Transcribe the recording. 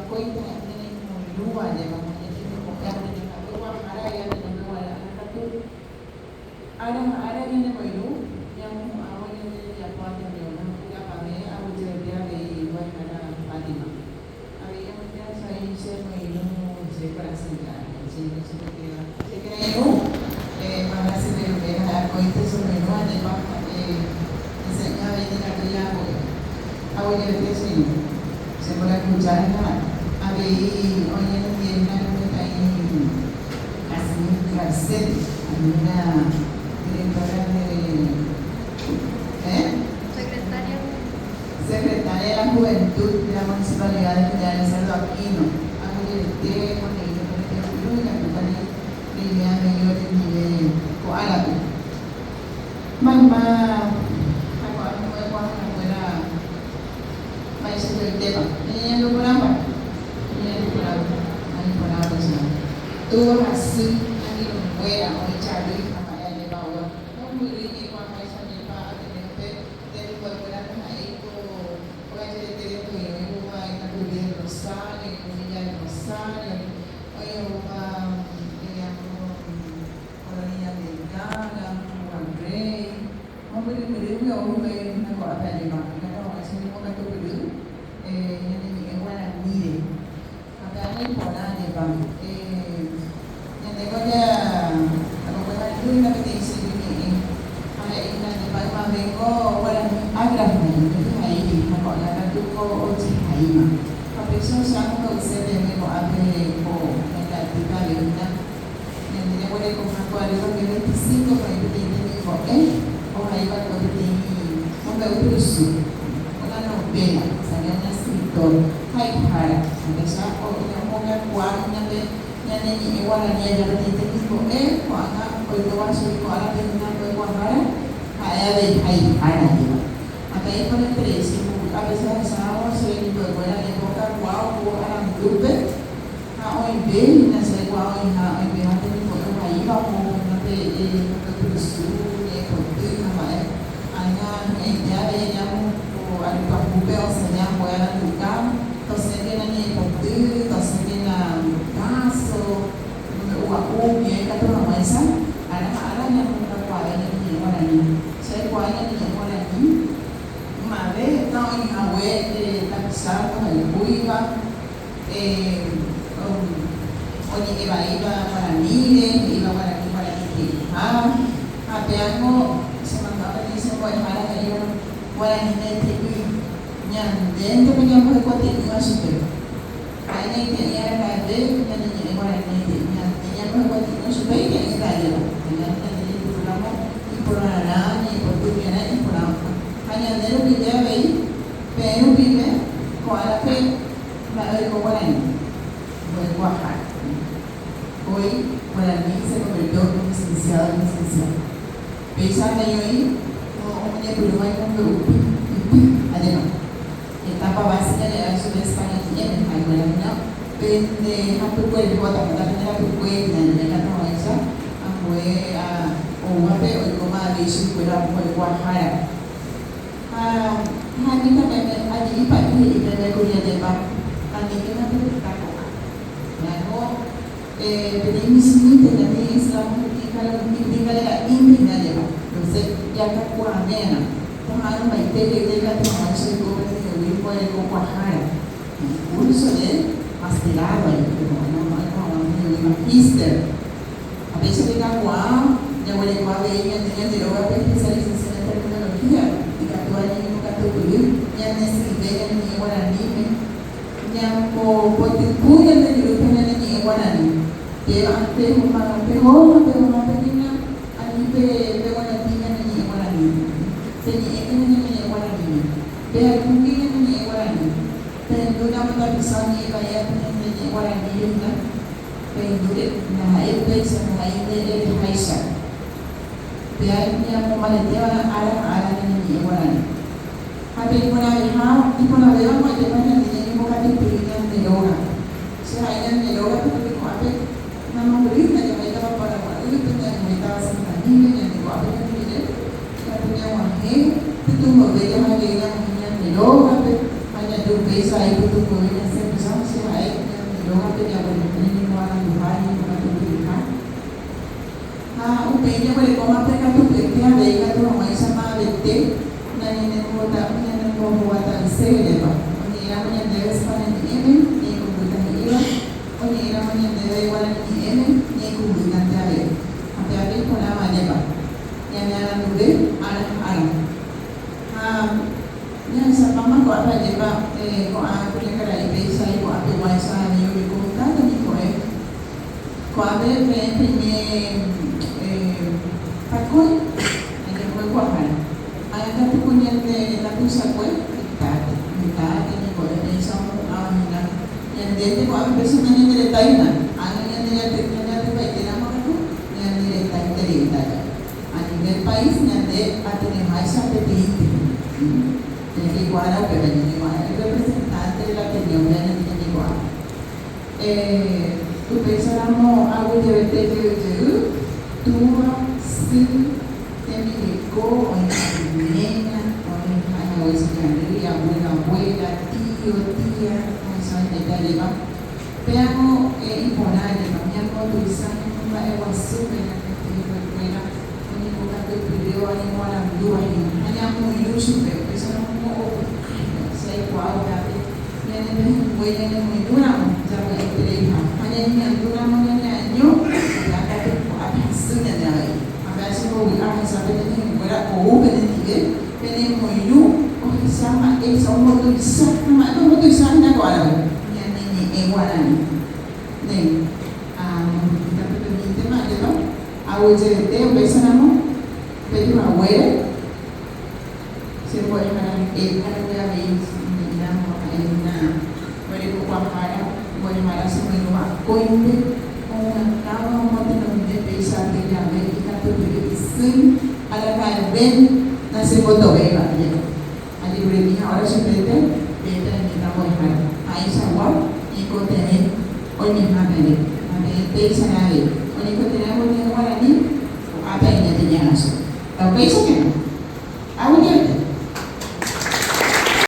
koite ini luar je bang, jadi yang ini luar ada yang ini luar ada tu ada yang bayu yang awak yang dia buat yang dia orang tidak pakai awak dia dari luar ada Fatima. Awak yang dia saya bayu saya perasan kan, saya seperti saya kira itu para si de ver koite sobre luar de bang enseñaba ini nak dia awak yang dia sini. Saya boleh bicara abi orang yang nak kita ini asli Garcet, Amina directora secretaria de la Juventud de la Municipalidad de General Cerdo Aquino. Aku directe con el Perú y la compañía Liliana Mayor de Coala. Mama tema. Ini yang berapa? Ini yang berapa sih? Tuh hasil ini buaya orang cari apa yang dia bawa. Kamu beri ni kau macam ni pak, dia buat-buat apa itu? Orang jadi tu yang rumah yang tu dia besar, yang punya besar, yang orang yang tinggal, orang grey. Kamu beri orang yang nak buat apa dia bawa. Kalau orang sini orang tu beri. Yang mana ni? Apa ni pola ni bang? Yang dekat dia, kalau kita dulu nak kita isi ni, ada ikan di bawah bengko, orang agak ni, itu hai, kalau nak tu ko oji hai mah. Tapi sekarang kalau saya bengko apa ko, yang kita lihat, yang dia boleh ko aku ada orang yang tisik ko itu ini ko, oh hai ko itu ini, orang itu rusuh, orang nak bela. Hai hari, ada siapa yang mau kuat yang ni iwan ni ada di tempat kuat itu masuk kuat ada di kuat hari, ada hari ni. Maka itu pada terisi, ada sama sering berbuat ni bukan kuat orang lupa, orang bel nasi kuat orang bel ada di foto hari kamu nanti terus ni foto nama anda dia yang ada papel senyap boleh tukar, tersedia ni papel, tersedia kaso, uang ni kata orang macam ada yang muka kuala ni orang ni, saya kuala ni orang ni, mana tahu ni awet tak besar tu hari bui kan, orang iba para ni, iba para ni, apa yang mo sementara ni semua ada hari orang ni yang dentro punya berkuat itu masuk. Hanya itu yang ada yang ini orang ini yang berkuat itu supaya yang ada. Yang ini pulang ipurana ni pertujuan ni pulang. Hanya dentro dia bayi, peru bibe, kuala pe, baru orang berkuat. Hoy orang ini se convirtió en licenciado. Pensando yo ahí, como dia belum main grupo, ada no. Etapa básica de la ciudad española en Haguelana, pende hatu kue kota kota hatu kue dan mereka tahu isa, kue orang pe koma bisu kue lah kue kuahara. Hari kita ada ipat ni kita kuliah debat, kami kita tu tak kau. Lalu pada ini sini terjadi Islam kalau tinggal ini nada debat, terus yang tak kuah mana. Tuhan baik dia kata macam tu ni boleh kau faham. Urusan ni pasti lama itu. Orang ni magister. Habis itu kita kuah, yang boleh kuah yang di luar pergi spesialis teknologi. Jika tuan ini bukan tu dulu, yang nasi yang ni orang ni, yang ko potipu yang di luar ni orang ni. Dia ante rumah ni ani pe orang ni orang ni. Jadi ini orang ini. Dia mungkin ini orang ini. Dan juga kita bisa ni bayar ini orang ini kan. Dan juga nah itu sama ini Aisyah. Dia yang memalai orang ini orang ini. Tapi di mana dia macam mana ini bukan dipilihkan di luar. Selain di luar itu apa? Nama beri saja mereka pada waktu itu yang mereka senang ini yang dibuat ini. Punya wahai itu berbeza dengan yang hanya dua, hanya dua beza itu tu boleh sebesar sehari yoga te ya bueno ni no hagan lugar ni no hagan lugar o peña por el coma pega tu peña de ella tu mamá esa madre te na ni no bota se va ni era mañana debe estar en ni con ni iba o ni era mañana debe igual ni con te a ver con la mañana ya me hagan lugar ya esa mamá ko apa lleva ko a punya cara ini saya ko apa wasa ni yo ko ta ni ko ko a ver primer pakoi aja ko hal aya ka tu punya de la pusa ko kita ni ko de sa na yan de ko a persona ni de taina ano yan de baik de nama ko yan de taina de taina a nivel país yan de a tener más apetito igual pero el representante de la opinión de igual tu pensamos algo de tu si te miró o en la niña o en la escalería abuela tío tía o eso es de arriba veamos imponer también cuando usamos una evaluación en la escuela con ningún caso de video animal a dua ini hanya mengilusi eso no wow tapi yang ini boleh yang ini dua jangan terlihat hanya yang dua mana nyo ya kata apa sudah dah apa sih mau bilang sampai ini berat benar tiga ini mau itu sama sama tu bisa nama tu tu sana kau ada yang ini ewan ni kita tu ni tema je tu awal je dia biasa nama jadi awal siapa yang ada ada dia Koinde orang tahu mau tidak bisa tidak kita tu berisim ada kain ben nasi foto bega ya. Adi boleh ni orang sebenarnya beda ni tahu yang Aisyah wah ikut ni orang mana ni ada itu sana ni orang ikut ni orang ni apa yang dia asal tahu besok kan